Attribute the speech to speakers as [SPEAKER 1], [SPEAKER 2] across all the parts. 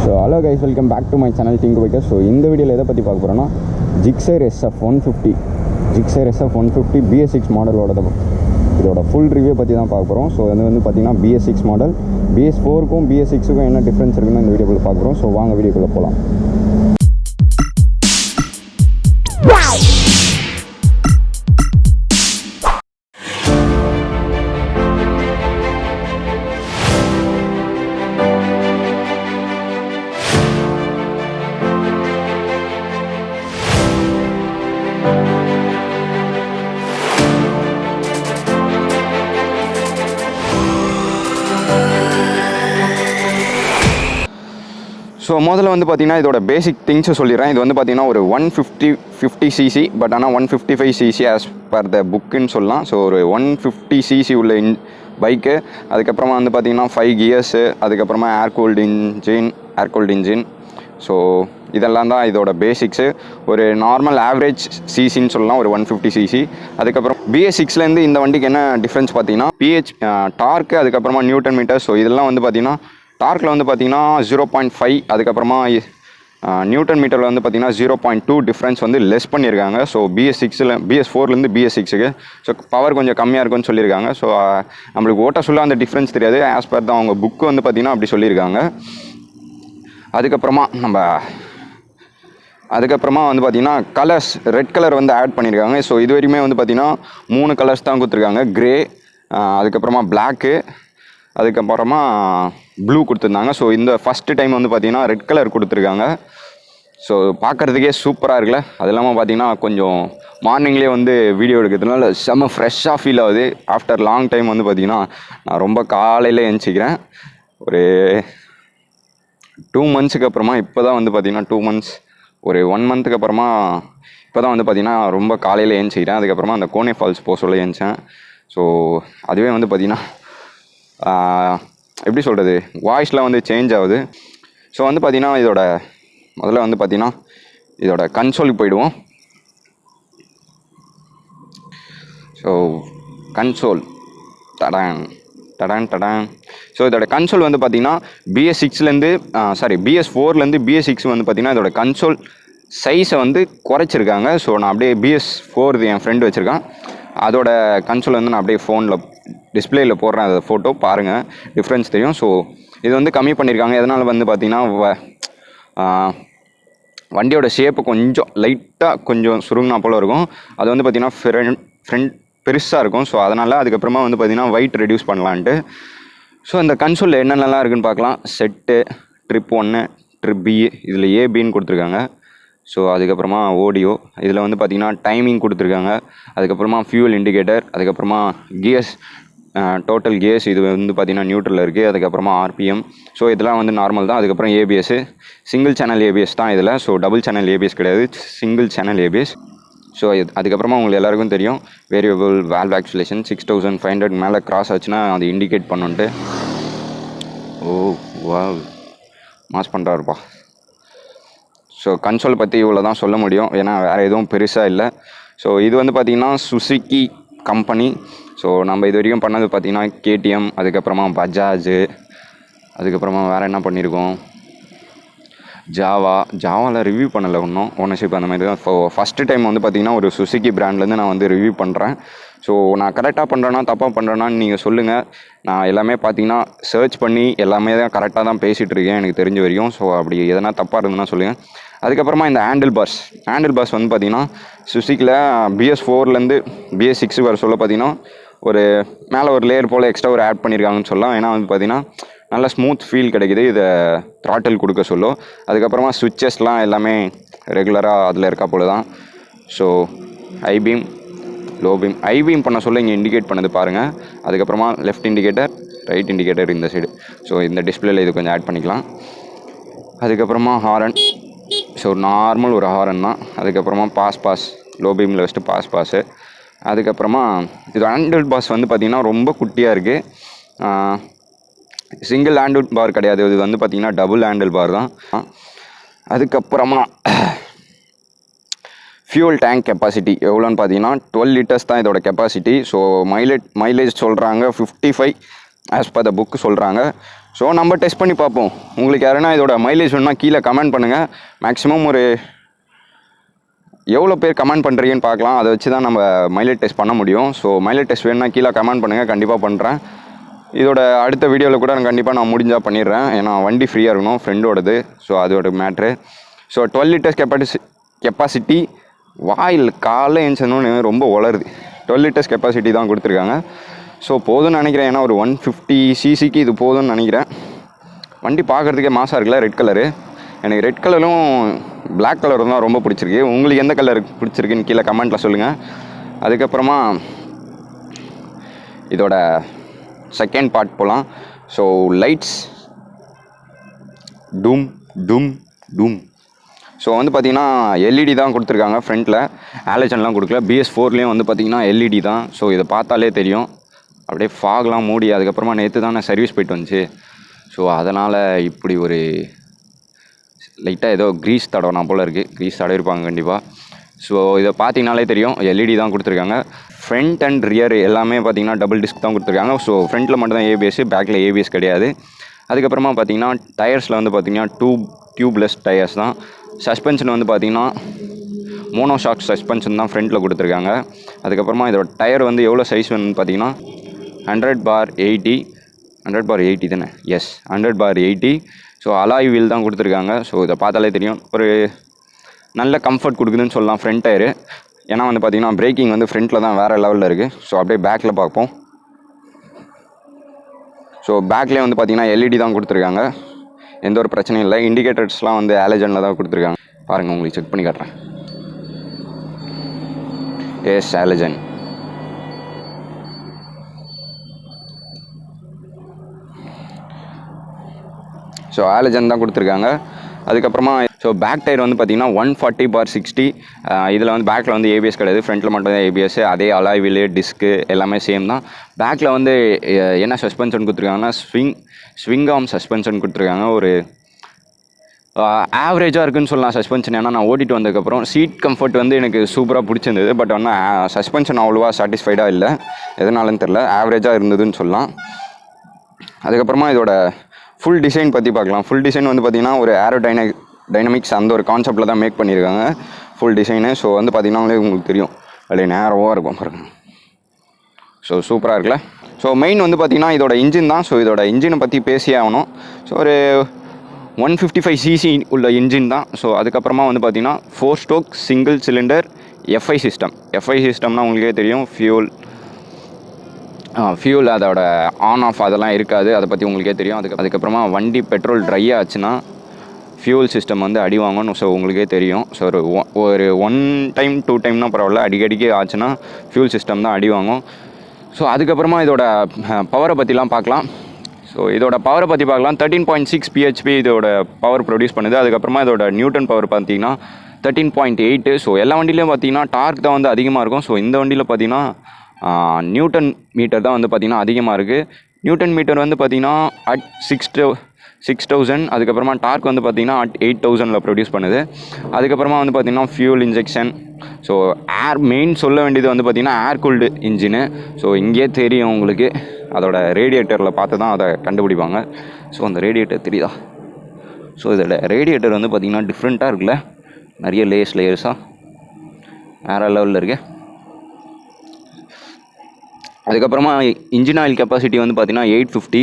[SPEAKER 1] So hello guys, welcome back to my channel think biker. So இந்த வீடியோவில் எதை பற்றி பார்க்க போகிறோன்னா Gixxer SF 150 Gixxer SF 150 BS6 மாடலோட இதோட ஃபுல் ரிவ்யூ பற்றி தான் பார்க்க போகிறோம். ஸோ இது வந்து பார்த்திங்கன்னா BS6 மாடல். BS4க்கும் BS6க்கும் என்ன டிஃப்ரென்ஸ் இருக்குன்னு இந்த வீடியோக்குள்ளே பார்க்குறோம். ஸோ வாங்க வீடியோக்குள்ளே போகலாம். ஸோ முதல்ல வந்து பார்த்திங்கன்னா இதோட பேசிக் திங்ஸை சொல்லிடுறேன். இது வந்து பார்த்திங்கன்னா ஒரு 150cc, பட் ஆனால் 155cc ஆஸ் பர் த புக்குன்னு சொல்லலாம். ஸோ ஒரு 150cc உள்ள பைக்கு. அதுக்கப்புறமா வந்து பார்த்திங்கன்னா 5 கியர்ஸு, அதுக்கப்புறமா ஏர் கூல்டு இன்ஜின். ஸோ இதெல்லாம் தான் இதோட பேசிக்ஸு. ஒரு நார்மல் ஆவரேஜ் சிசின்னு சொல்லலாம், ஒரு 150cc. அதுக்கப்புறம் BS6லேருந்து இந்த வண்டிக்கு என்ன டிஃப்ரென்ஸ் பார்த்திங்கன்னா டார்க்கு, அதுக்கப்புறமா நியூட்டன் மீட்டர். ஸோ இதெல்லாம் வந்து பார்த்திங்கன்னா டார்க்கில் வந்து பார்த்திங்கன்னா 0.5, அதுக்கப்புறமா நியூட்டன் மீட்டரில் வந்து பார்த்திங்கன்னா 0.2 டிஃப்ரென்ஸ் வந்து லெஸ் பண்ணியிருக்காங்க. ஸோ BS4லேருந்து BS6க்கு ஸோ பவர் கொஞ்சம் கம்மியாக இருக்குன்னு சொல்லியிருக்காங்க. ஸோ நம்மளுக்கு ஓட்ட சொல்ல அந்த டிஃப்ரென்ஸ் தெரியாது, ஆஸ் பர் தான் அவங்க புக்கு வந்து பார்த்திங்கன்னா அப்படி சொல்லியிருக்காங்க. அதுக்கப்புறமா வந்து பார்த்திங்கன்னா கலர்ஸ், ரெட் கலர் வந்து ஆட் பண்ணியிருக்காங்க. ஸோ இது வரையுமே வந்து பார்த்திங்கன்னா 3 கலர்ஸ் தான் கொடுத்துருக்காங்க. க்ரே, அதுக்கப்புறமா பிளாக்கு, அதுக்கப்புறமா ப்ளூ கொடுத்துருந்தாங்க. ஸோ இந்த ஃபஸ்ட்டு டைம் வந்து பார்த்திங்கன்னா ரெட் கலர் கொடுத்துருக்காங்க. ஸோ பார்க்குறதுக்கே சூப்பராக இருக்குல்ல. அது இல்லாமல் பார்த்திங்கன்னா கொஞ்சம் மார்னிங்லேயே வந்து வீடியோ எடுக்கிறதுனால செம்ம ஃப்ரெஷ்ஷாக ஃபீல் ஆகுது. ஆஃப்டர் லாங் டைம் வந்து பார்த்திங்கன்னா நான் ரொம்ப காலையில் எழுந்திரிக்கிறேன். ஒரு 2 மந்த்ஸுக்கு அப்புறமா இப்போ தான் வந்து பார்த்திங்கன்னா 2 மந்த்ஸ், ஒரு 1 மந்த்துக்கு அப்புறமா இப்போ தான் வந்து பார்த்திங்கன்னா ரொம்ப காலையில் எழுந்திரிக்கிறேன். அதுக்கப்புறமா அந்த கோனே ஃபால்ஸ் போக சொல்ல எழுந்திரிச்சேன். ஸோ அதுவே வந்து பார்த்திங்கன்னா எப்படி சொல்கிறது, வாய்ஸ்லாம் வந்து சேஞ்ச் ஆகுது. ஸோ வந்து பார்த்திங்கன்னா முதல்ல வந்து பார்த்திங்கன்னா இதோட கன்சோலுக்கு போயிடுவோம். ஸோ கன்சோல் டடான். ஸோ இதோட கன்சோல் வந்து பார்த்திங்கன்னா BS4லேருந்து BS6 வந்து பார்த்திங்கன்னா இதோட கன்சோல் சைஸை வந்து குறைச்சிருக்காங்க. ஸோ நான் அப்படியே BS4 என் ஃப்ரெண்டு வச்சுருக்கான், அதோட கன்சோல் வந்து நான் அப்படியே ஃபோனில் டிஸ்பிளேயில் போடுறேன். அதை ஃபோட்டோ பாருங்கள், டிஃப்ரென்ஸ் தெரியும். ஸோ இது வந்து கம்மி பண்ணியிருக்காங்க. எதனால் வந்து பார்த்திங்கன்னா வண்டியோட ஷேப்பு கொஞ்சம் லைட்டாக கொஞ்சம் சுருங்கினா போல் இருக்கும். அது வந்து பார்த்திங்கன்னா ஃப்ரண்ட் பெருசாக இருக்கும். ஸோ அதனால் அதுக்கப்புறமா வந்து பார்த்திங்கன்னா வெயிட் ரெடியூஸ் பண்ணலான்ட்டு. ஸோ இந்த கன்சோலில் என்னென்னலாம் இருக்குதுன்னு பார்க்கலாம். செட்டு, ட்ரிப் 1, ட்ரிப் B, இதில் ABன்னு கொடுத்துருக்காங்க. ஸோ அதுக்கப்புறமா ஆடியோ, இதில் வந்து பார்த்திங்கன்னா டைமிங் கொடுத்துருக்காங்க. அதுக்கப்புறமா ஃபியூல் இண்டிகேட்டர், அதுக்கப்புறமா கியர்ஸ், டோட்டல் கியர்ஸ் இது வந்து பார்த்திங்கன்னா நியூட்ரலில் இருக்குது. அதுக்கப்புறமா RPM. ஸோ இதெல்லாம் வந்து நார்மல் தான். அதுக்கப்புறம் ABS, சிங்கிள் சேனல் ABS தான் இதில். ஸோ டபுள் சேனல் ABS கிடையாது, சிங்கிள் சேனல் ABS. ஸோ அதுக்கப்புறமா உங்களுக்கு எல்லாருக்கும் தெரியும் வேரியபிள் வால்வ் ஆக்சுலேஷன். 6500 மேலே கிராஸ் ஆச்சுன்னா அது இண்டிகேட் பண்ணுன்ட்டு. வாவ், மாஸ் பண்ணுறாருப்பா. ஸோ கன்சோல் பற்றி இவ்வளோ தான் சொல்ல முடியும், ஏன்னா வேறு எதுவும் பெருசாக இல்லை. ஸோ இது வந்து பார்த்திங்கன்னா சுசுகி கம்பெனி. ஸோ நம்ம இது வரைக்கும் பண்ணது பார்த்திங்கன்னா KTM, அதுக்கப்புறமா பஜாஜ், அதுக்கப்புறமா வேறு என்ன பண்ணியிருக்கோம், ஜாவாவில் ரிவ்யூ பண்ணலை இன்னும், ஓனர்ஷிப் அந்த மாதிரி தான். ஃபஸ்ட்டு டைம் வந்து பார்த்திங்கன்னா ஒரு சுசுகி பிராண்ட்லேருந்து நான் வந்து ரிவ்யூ பண்ணுறேன். ஸோ நான் கரெக்டாக பண்ணுறேன்னா தப்பாக பண்ணுறேன்னான்னு நீங்கள் சொல்லுங்கள். நான் எல்லாமே பார்த்திங்கன்னா சர்ச் பண்ணி எல்லாமே தான் கரெக்டாக தான் பேசிகிட்டு இருக்கேன் எனக்கு தெரிஞ்ச வரையும். ஸோ அப்படி எதனா தப்பாக இருந்ததுன்னா சொல்லுங்கள். அதுக்கப்புறமா இந்த ஹேண்டில் பார்ஸ் வந்து பார்த்திங்கன்னா சுசுகியில் BS4லேருந்து BS6 வர சொல்ல பார்த்திங்கன்னா ஒரு மேலே ஒரு லேயர் போல் எக்ஸ்ட்ரா ஒரு ஆட் பண்ணியிருக்காங்கன்னு சொல்லலாம். ஏன்னா வந்து பார்த்திங்கன்னா நல்ல ஸ்மூத் ஃபீல் கிடைக்குது இதை த்ராட்டில் கொடுக்க சொல்லும். அதுக்கப்புறமா சுவிட்சஸ்லாம் எல்லாமே ரெகுலராக அதில் இருக்கா போல தான். So high beam, low beam, high beam பண்ண சொல்ல இங்கே இண்டிகேட் பண்ணது பாருங்கள். அதுக்கப்புறமா லெஃப்ட் இண்டிகேட்டர், ரைட் இண்டிகேட்டர் இந்த சைடு. ஸோ இந்த டிஸ்பிளேயில் இது கொஞ்சம் ஆட் பண்ணிக்கலாம். அதுக்கப்புறமா ஹாரன், ஸோ நார்மல் ஒரு ஹாரன் தான். அதுக்கப்புறமா பாஸ் லோ பீமில் வச்சுட்டு பாஸு. அதுக்கப்புறமா இது ஹேண்டில் பாஸ் வந்து பார்த்திங்கன்னா ரொம்ப குட்டியாக இருக்குது. சிங்கிள் ஹேண்டில் பார் கிடையாது, இது வந்து பார்த்திங்கன்னா டபுள் ஹேண்டில் பார் தான். அதுக்கப்புறமா ஃபியூல் டேங்க் கெப்பாசிட்டி எவ்வளோன்னு பார்த்தீங்கன்னா 12 லிட்டர்ஸ் தான் இதோட கெப்பாசிட்டி. ஸோ மைலேஜ் சொல்கிறாங்க 55 ஆஸ் பர் த புக்கு சொல்கிறாங்க. ஸோ நம்ம டெஸ்ட் பண்ணி பார்ப்போம். உங்களுக்கு யாருன்னா இதோட மைலேஜ் வேணும்னா கீழே கமெண்ட் பண்ணுங்கள். மேக்ஸிமம் ஒரு எவ்வளோ பேர் கமெண்ட் பண்ணுறீங்கன்னு பார்க்கலாம். அதை வச்சு தான் நம்ம மைலேஜ் டெஸ்ட் பண்ண முடியும். ஸோ மைலேஜ் டெஸ்ட் வேணும்னா கீழே கமெண்ட் பண்ணுங்கள், கண்டிப்பாக பண்ணுறேன். இதோட அடுத்த வீடியோவில் கூட கண்டிப்பாக நான் முடிஞ்சால் பண்ணிடுறேன். ஏன்னா வண்டி ஃப்ரீயாக இருக்கணும், ஃப்ரெண்டோடது. ஸோ அதோட மேட்ரு. So 12 litres capacity. வாயில் காலைல எழுந்தோன்னு ரொம்ப வளருது. 12 லிட்டர்ஸ் கெப்பாசிட்டி தான் கொடுத்துருக்காங்க. ஸோ போதும்னு நினைக்கிறேன். ஏன்னா ஒரு 150 cc இது போதும்னு நினைக்கிறேன். வண்டி பார்க்குறதுக்கே மாசாக இருக்குல்ல, ரெட் கலரு. எனக்கு ரெட் கலரும் பிளாக் கலரும் தான் ரொம்ப பிடிச்சிருக்கு. உங்களுக்கு எந்த கலர் பிடிச்சிருக்குன்னு கீழே கமெண்ட்டில் சொல்லுங்கள். அதுக்கப்புறமா இதோட செகண்ட் பார்ட் போகலாம். ஸோ லைட்ஸ் டூம் டூம் டூம். ஸோ வந்து பார்த்திங்கன்னா எல்இடி தான் கொடுத்துருக்காங்க ஃப்ரண்ட்டில், ஆலஜன்லாம் கொடுக்கல. BS4லேயும் வந்து பார்த்திங்கன்னா எல்இடி தான். ஸோ இதை பார்த்தாலே தெரியும். அப்படியே ஃபாக்லாம் மூடி அதுக்கப்புறமா நேற்று தான் சர்வீஸ் போயிட்டு வந்துச்சு. ஸோ அதனால் இப்படி ஒரு லைட்டாக ஏதோ க்ரீஸ் தடவைனா போல் இருக்குது. க்ரீஸ் தடவிருப்பாங்க கண்டிப்பாக. ஸோ இதை பார்த்தீங்கனாலே தெரியும், எல்இடி தான் கொடுத்துருக்காங்க. ஃப்ரண்ட் அண்ட் ரியர் எல்லாமே பார்த்தீங்கன்னா டபுள் டிஸ்க் தான் கொடுத்துருக்காங்க. ஸோ ஃப்ரண்ட்டில் மட்டும் தான் ABS, பேக்கில் ABS கிடையாது. அதுக்கப்புறமா பார்த்தீங்கன்னா டயர்ஸில் வந்து பார்த்திங்கன்னா டியூப்லெஸ் டயர்ஸ் தான். சஸ்பென்ஷன் வந்து பார்த்திங்கன்னா மோனோஷாக் சஸ்பென்ஷன் தான் ஃப்ரண்ட்டில் கொடுத்துருக்காங்க. அதுக்கப்புறமா இதோட டயர் வந்து எவ்வளோ சைஸ் வந்து பார்த்திங்கன்னா 100/80 100/80 தானே? எஸ், 100/80. ஸோ அலாய் வீல் தான் கொடுத்துருக்காங்க. ஸோ இதை பார்த்தாலே தெரியும், ஒரு நல்ல கம்ஃபர்ட் கொடுக்குதுன்னு சொல்லலாம் ஃப்ரண்ட் டயரு. ஏன்னா வந்து பார்த்திங்கன்னா பிரேக்கிங் வந்து ஃப்ரண்ட்டில் தான் வேறு லெவலில் இருக்குது. ஸோ அப்படியே பேக்கில் பார்ப்போம். ஸோ பேக்லேயே வந்து பார்த்திங்கன்னா எல்இடி தான் கொடுத்துருக்காங்க. எந்த ஒரு பிரச்சனையும் இல்லை. இண்டிகேட்டர்ஸ்லாம் வந்து ஆலஜனில் தான் கொடுத்துருக்காங்க. பாருங்கள், உங்களுக்கு செக் பண்ணி காட்டுறேன். S, halogen. ஸோ ஆலஜன் தான் கொடுத்துருக்காங்க. அதுக்கப்புறமா ஸோ பேக் டயர் வந்து பார்த்திங்கன்னா 140/60. இதில் வந்து பேக்கில் வந்து ABS கிடையாது, ஃப்ரண்ட்டில் மட்டும் தான் ABS. அதே அலாய் வீலு, டிஸ்க்கு எல்லாமே சேம் தான். பேக்கில் வந்து என்ன சஸ்பென்ஷன் கொடுத்துருக்காங்கன்னா ஸ்விங் ஆர்ம் சஸ்பென்ஷன் கொடுத்துருக்காங்க. ஒரு ஆவரேஜாக இருக்குதுன்னு சொல்லலாம் சஸ்பென்ஷன். ஏன்னா நான் ஓட்டிகிட்டு வந்ததுக்கப்புறம் சீட் கம்ஃபர்ட் வந்து எனக்கு சூப்பராக பிடிச்சிருந்தது. பட் ஆனால் சஸ்பென்ஷன் அவ்வளோவா சாட்டிஸ்ஃபைடாக இல்லை, எதனாலன்னு தெரில. ஆவரேஜாக இருந்ததுன்னு சொல்லலாம். அதுக்கப்புறமா இதோட ஃபுல் டிசைன் பற்றி பார்க்கலாம். ஃபுல் டிசைன் வந்து பார்த்திங்கன்னா ஒரு டைனமிக்ஸ் அந்த ஒரு கான்செப்டில் தான் மேக் பண்ணியிருக்காங்க ஃபுல் டிசைனு. ஸோ வந்து பார்த்திங்கன்னா உங்களுக்கு தெரியும், அப்படியே நேரவாக இருக்கும் பாருங்க. ஸோ சூப்பராக இருக்குல்ல. ஸோ மெயின் வந்து பார்த்திங்கன்னா இதோட இன்ஜின் தான். ஸோ இதோட இன்ஜினை பற்றி பேசியே ஆகணும். ஸோ ஒரு 155 cc உள்ள இன்ஜின் தான். ஸோ அதுக்கப்புறமா வந்து பார்த்திங்கன்னா 4 stroke single cylinder FI system. FI சிஸ்டம்னா உங்களுக்கே தெரியும், ஃபியூல் அதோட ஆன் ஆஃப் அதெல்லாம் இருக்காது. அதை பற்றி உங்களுக்கே தெரியும். அதுக்கப்புறமா வண்டி பெட்ரோல் ட்ரை ஆச்சுன்னா ஃபியூல் சிஸ்டம் வந்து அடி வாங்கணும். ஸோ உங்களுக்கே தெரியும். ஸோ ஒரு 1 டைம் 2 டைம்னா பரவாயில்ல, அடிக்கடிக்கு ஆச்சுன்னா ஃபியூல் சிஸ்டம் தான் அடி வாங்கும். ஸோ அதுக்கப்புறமா இதோட பவரை பற்றிலாம் பார்க்கலாம். ஸோ இதோட பவரை பற்றி பார்க்கலாம். 13.6 PHP இதோட பவர் ப்ரொடியூஸ் பண்ணுது. அதுக்கப்புறமா இதோட நியூட்டன் பவர் பார்த்தீங்கன்னா 13.8. ஸோ எல்லா வண்டியிலையும் பார்த்தீங்கன்னா டார்க் தான் வந்து அதிகமாக இருக்கும். ஸோ இந்த வண்டியில் பார்த்தீங்கன்னா நியூட்டன் மீட்டர் தான் வந்து பார்த்திங்கன்னா அதிகமாக இருக்குது. நியூட்டன் மீட்டர் வந்து பார்த்திங்கன்னா அட் 6000. அதுக்கப்புறமா டார்க் வந்து பார்த்திங்கன்னா அட் 8000 ப்ரொடியூஸ் பண்ணுது. அதுக்கப்புறமா வந்து பார்த்திங்கன்னா ஃபியூல் இன்ஜெக்ஷன். ஸோ மெயின் சொல்ல வேண்டியது வந்து பார்த்திங்கன்னா ஏர் கூல்டு இன்ஜினு. ஸோ இங்கே தெரியும் உங்களுக்கு, அதோட ரேடியேட்டரில் பார்த்து தான் அதை கண்டுபிடிப்பாங்க. ஸோ அந்த ரேடியேட்டர் தெரியுதா? ஸோ இதோட ரேடியேட்டர் வந்து பார்த்திங்கன்னா டிஃப்ரெண்ட்டாக இருக்குல்ல, நிறைய லேயர்ஸாக வேறு லெவலில் இருக்குது. அதுக்கப்புறமா இன்ஜின் ஆயில் கெப்பாசிட்டி வந்து பார்த்திங்கன்னா 850.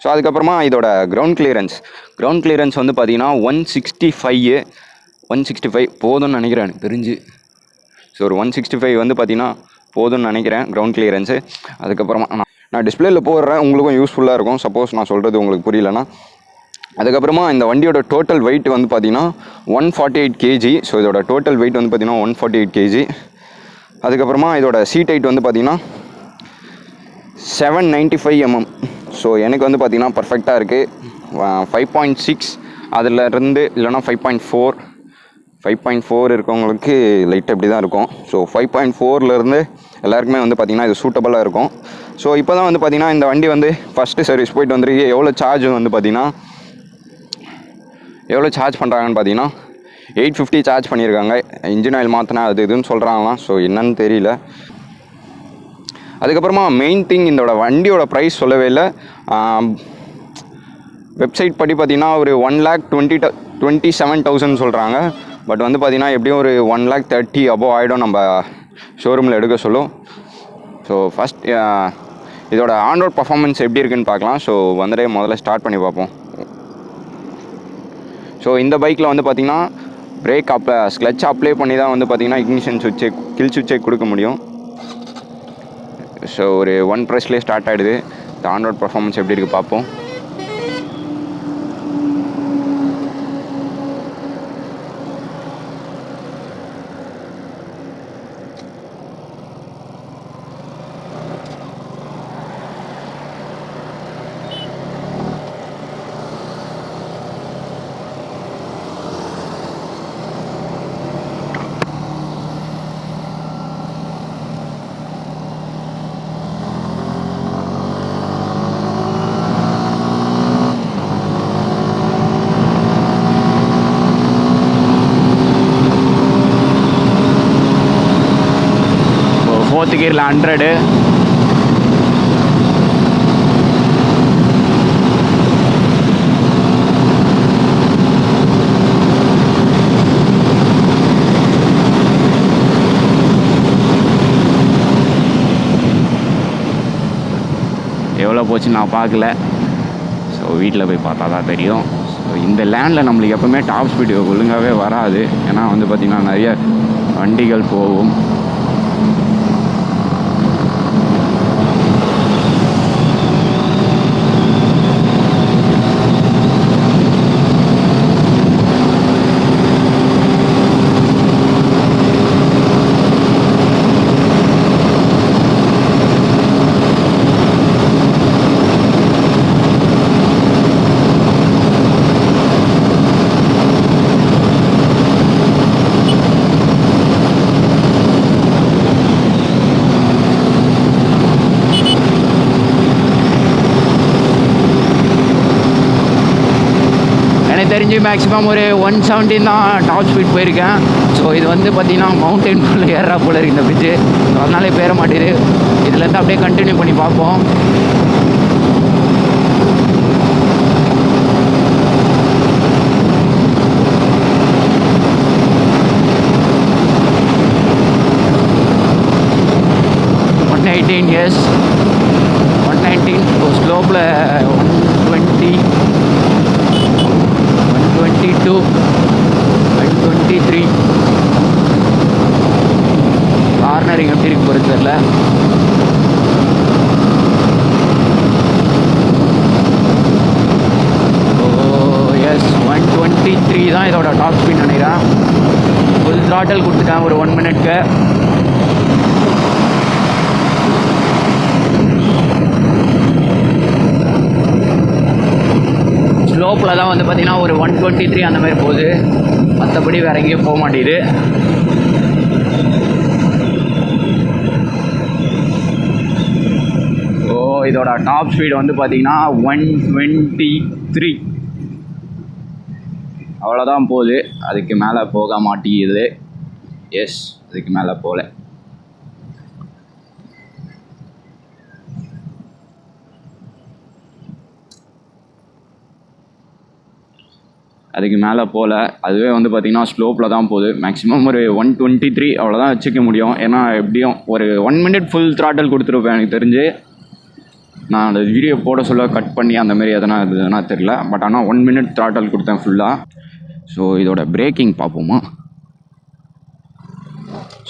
[SPEAKER 1] ஸோ அதுக்கப்புறமா இதோட கிரவுண்ட் கிளியரன்ஸ் வந்து பார்த்திங்கன்னா 165 போதும்னு நினைக்கிறேன் எனக்கு தெரிஞ்சு. ஸோ ஒரு 165 வந்து பார்த்திங்கன்னா போதும்னு நினைக்கிறேன் கிரவுண்ட் கிளியரன்ஸு. அதுக்கப்புறமா நான் டிஸ்பிளேயில் போடுறேன், உங்களுக்கும் யூஸ்ஃபுல்லாக இருக்கும் சப்போஸ் நான் சொல்கிறது உங்களுக்கு புரியலன்னா. அதுக்கப்புறமா இந்த வண்டியோட டோட்டல் வெயிட் வந்து பார்த்திங்கன்னா 148 kg. ஸோ இதோட டோட்டல் வெயிட் வந்து பார்த்திங்கன்னா 148 kg. அதுக்கப்புறமா இதோட சீட் ஹைட் வந்து பார்த்திங்கன்னா 795 mm. ஸோ எனக்கு வந்து பார்த்திங்கன்னா பர்ஃபெக்டாக இருக்குது. 5.6 அதிலருந்து இல்லைனா 5.4 இருக்கவங்களுக்கு லைட்டாக இப்படி தான் இருக்கும். ஸோ 5.4லேருந்து எல்லாருக்குமே வந்து பார்த்திங்கன்னா இது சூட்டபுளாக இருக்கும். ஸோ இப்போ தான் வந்து பார்த்திங்கன்னா இந்த வண்டி வந்து ஃபஸ்ட்டு சர்வீஸ் போயிட்டு வந்துருக்கு. எவ்வளோ சார்ஜ் வந்து பார்த்திங்கன்னா எவ்வளோ சார்ஜ் பண்ணுறாங்கன்னு பார்த்தீங்கன்னா 850 சார்ஜ் பண்ணியிருக்காங்க. இன்ஜின் ஆயில் மாற்றினா அது இதுன்னு சொல்கிறாங்களாம். ஸோ என்னன்னு தெரியல. அதுக்கப்புறமா மெயின் திங் இதோட வண்டியோட ப்ரைஸ் சொல்லவே இல்லை. வெப்சைட் படி பார்த்திங்கன்னா ஒரு 1,27,000 சொல்கிறாங்க. பட் வந்து பார்த்திங்கன்னா எப்படியும் ஒரு 1,30,000 அபோவ் ஆகிடும் நம்ம ஷோரூமில் எடுக்க சொல்லும். ஸோ ஃபஸ்ட் இதோட ஆன்ரோட் பர்ஃபார்மன்ஸ் எப்படி இருக்குன்னு பார்க்கலாம். ஸோ வந்துட்டு முதல்ல ஸ்டார்ட் பண்ணி பார்ப்போம். ஸோ இந்த பைக்கில் வந்து பார்த்திங்கன்னா பிரேக் கிளச் அப்ளை பண்ணி தான் வந்து பார்த்திங்கன்னா இக்னிஷன் சுவிட்சை கில் சுவிட்சை கொடுக்க முடியும். ஸோ ஒரு 1 ப்ரெஸ்லேயே ஸ்டார்ட் ஆகிடுது. இந்த ஆன்ரோட் பர்ஃபார்மன்ஸ் எப்படி இருக்குது பார்ப்போம். ஃபோர்த்து கியரில் 100. எவ்வளோ போச்சு நான் பார்க்கல. ஸோ வீட்டில் போய் பார்த்தா தான் தெரியும். ஸோ இந்த லேண்டில் நம்மளுக்கு எப்போவுமே டாப் ஸ்பீடு ஒழுங்காகவே வராது. ஏன்னா வந்து பார்த்திங்கன்னா நிறைய வண்டிகள் போகும். தெரிஞ்சு மேக்ஸிமம் ஒரு 170 தான் டாப் ஸ்பீட் போயிருக்கேன். ஸோ இது வந்து பார்த்திங்கன்னா மவுண்டைன் ஃபுல்ல ஏறா போல இருக்குது இந்த பிரிட்ஜு. ஸோ அதனாலே பேர மாட்டேது. இதுலேருந்து அப்படியே கண்டினியூ பண்ணி பார்ப்போம். இயர்ஸ் 119 ஸ்லோப்பில் 120 122 123 கார்னரிங் எப்படி இருக்கு போகிறது தெரியல. எஸ் 123 தான் இதோட டாப் ஸ்பீட் நினைக்கிறேன். ஃபுல் த்ராட்டல் கொடுத்துட்டேன் ஒரு 1 மினிட்க்கு. ஸ்லோப்பில் தான் வந்து பார்த்திங்கன்னா ஒரு 123 அந்த மாதிரி போகுது. மற்றபடி வேறு எங்கேயும் போக மாட்டேங்குது. இதோட டாப் ஸ்பீடு வந்து பார்த்திங்கன்னா 123 அவ்வளோதான் போகுது. அதுக்கு மேலே போக மாட்டேங்குது. எஸ், அதுக்கு மேலே போகல. அதுக்கு மேலே போகல. அதுவே வந்து பார்த்திங்கன்னா ஸ்லோப்பில் தான் போகுது. மேக்ஸிமம் ஒரு 123 அவ்வளோதான் வச்சுக்க முடியும். ஏன்னா எப்படியும் ஒரு 1 மினிட் ஃபுல் த்ராட்டல் கொடுத்துருப்பேன் எனக்கு தெரிஞ்சு. நான் அந்த வீடியோ போட சொல்ல கட் பண்ணி அந்தமாரி எதனா இதுனா தெரில. பட் ஆனால் 1 மினிட் த்ராட்டல் கொடுத்தேன் ஃபுல்லாக. ஸோ இதோட பிரேக்கிங் பார்ப்போமா.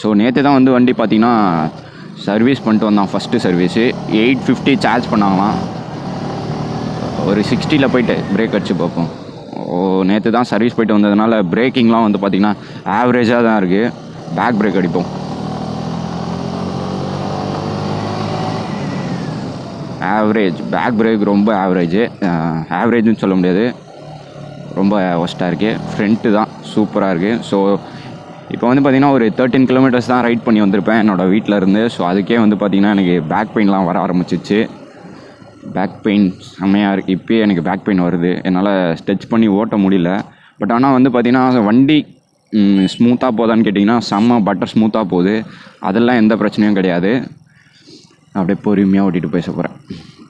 [SPEAKER 1] ஸோ நேற்று தான் வந்து வண்டி பார்த்திங்கன்னா சர்வீஸ் பண்ணிட்டு வந்தான். ஃபஸ்ட்டு சர்வீஸு 850 சார்ஜ் பண்ணாங்களாம். ஒரு 60 போயிட்டு பிரேக் அடிச்சு பார்ப்போம். நேற்று தான் சர்வீஸ் போயிட்டு வந்ததுனால பிரேக்கிங்லாம் வந்து பார்த்திங்கன்னா ஆவரேஜாக தான் இருக்குது. பேக் பிரேக் அடிப்போம். ஆவரேஜ் பேக் பிரேக் ரொம்ப ஆவரேஜ்னு சொல்ல முடியாது, ரொம்ப ஒஸ்ட்டாக இருக்குது. ஃப்ரண்ட்டு தான் சூப்பராக இருக்குது. ஸோ இப்போ வந்து பார்த்திங்கன்னா ஒரு 13 கிலோமீட்டர்ஸ் தான் ரைட் பண்ணி வந்திருப்பேன் என்னோடய வீட்டில் இருந்து. ஸோ அதுக்கே வந்து பார்த்திங்கன்னா எனக்கு பேக் பெயின்லாம் வர ஆரம்பிச்சிச்சு. பேக் பெயின் செம்மையாக இருக்குது. இப்போயே எனக்கு பேக் பெயின் வருது. என்னால் ஸ்ட்ரெச் பண்ணி ஓட்ட முடியல. பட் ஆனால் வந்து பார்த்திங்கன்னா வண்டி ஸ்மூத்தாக போதான்னு கேட்டிங்கன்னா செம்ம பட்டர் ஸ்மூத்தாக போகுது. அதெல்லாம் எந்த பிரச்சனையும் கிடையாது. அப்படியே பொறுமையாக ஓட்டிகிட்டு பேச போகிறேன்.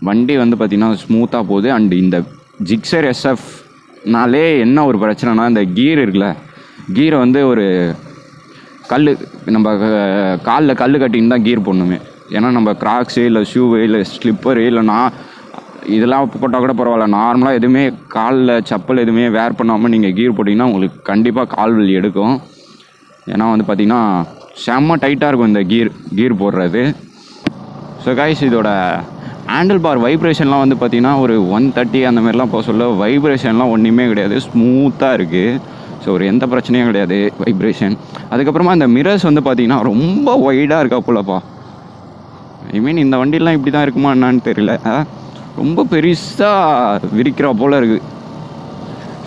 [SPEAKER 1] வண்டி வந்து பார்த்திங்கன்னா ஸ்மூத்தாக போகுது. அண்டு இந்த ஜிக்ஸர் எஸ்எஃப்னாலே என்ன ஒரு பிரச்சனைனா, இந்த கீர் இருக்குல்ல, கீரை வந்து ஒரு நம்ம காலில் கல் கட்டின்னு தான் கீர் போடணுமே. ஏன்னா நம்ம கிராக்ஸு இல்லை ஷூவு இல்லை ஸ்லிப்பரு இல்லைனா இதெல்லாம் போட்டால் கூட பரவாயில்ல, நார்மலாக எதுவுமே காலில் செப்பல் எதுவுமே வேர் பண்ணாமல் நீங்கள் கீர் போட்டிங்கன்னா உங்களுக்கு கண்டிப்பாக கால் வலி எடுக்கும். ஏன்னா வந்து பார்த்திங்கன்னா செம்ம டைட்டாக இருக்கும் இந்த கீர் போடுறது. ஸோ கைஸ், இதோட ஹேண்டில் பார் வைப்ரேஷன்லாம் வந்து பார்த்திங்கன்னா ஒரு 130 அந்த மாதிரிலாம் போக சொல்ல வைப்ரேஷன்லாம் ஒன்றுமே கிடையாது, ஸ்மூத்தாக இருக்குது. ஸோ ஒரு எந்த பிரச்சனையும் கிடையாது வைப்ரேஷன். அதுக்கப்புறமா இந்த மிரர்ஸ் வந்து பார்த்திங்கன்னா ரொம்ப ஒய்டாக இருக்கா போலப்பா. ஐ மீன் இந்த வண்டிலாம் இப்படி தான் இருக்குமா என்னான்னு தெரியல, ரொம்ப பெருசாக விரிக்கிற போல் இருக்குது.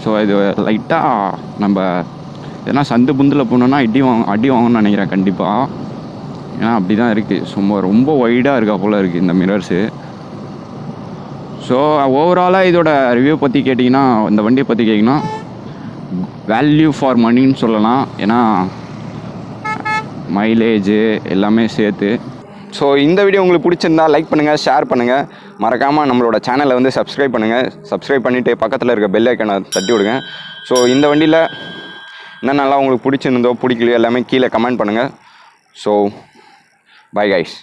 [SPEAKER 1] ஸோ இது லைட்டாக நம்ம எதனா சந்து புந்தில் போனோன்னா அடி வாங்கணும்னு நினைக்கிறேன் கண்டிப்பாக. ஏன்னா அப்படி தான் இருக்குது, சும்மா ரொம்ப ஒய்டாக இருக்கா போல் இருக்குது இந்த மிரர்ஸு. ஸோ ஓவராலாக இதோட ரிவ்யூ பற்றி கேட்டிங்கன்னா, இந்த வண்டியை பற்றி கேட்டிங்கன்னா வேல்யூ ஃபார் மணின்னு சொல்லலாம். ஏன்னா மைலேஜு எல்லாமே சேர்த்து. ஸோ இந்த வீடியோ உங்களுக்கு பிடிச்சிருந்தா லைக் பண்ணுங்கள், ஷேர் பண்ணுங்கள், மறக்காமல் நம்மளோட சேனலை வந்து சப்ஸ்கிரைப் பண்ணுங்கள். சப்ஸ்கிரைப் பண்ணிவிட்டு பக்கத்தில் இருக்க பெல் ஐக்கனை தட்டி விடுங்க. ஸோ இந்த வண்டியில் என்னென்னலாம் உங்களுக்கு பிடிச்சிருந்தோ பிடிக்கலையோ எல்லாமே கீழே கமெண்ட் பண்ணுங்கள். So bye guys.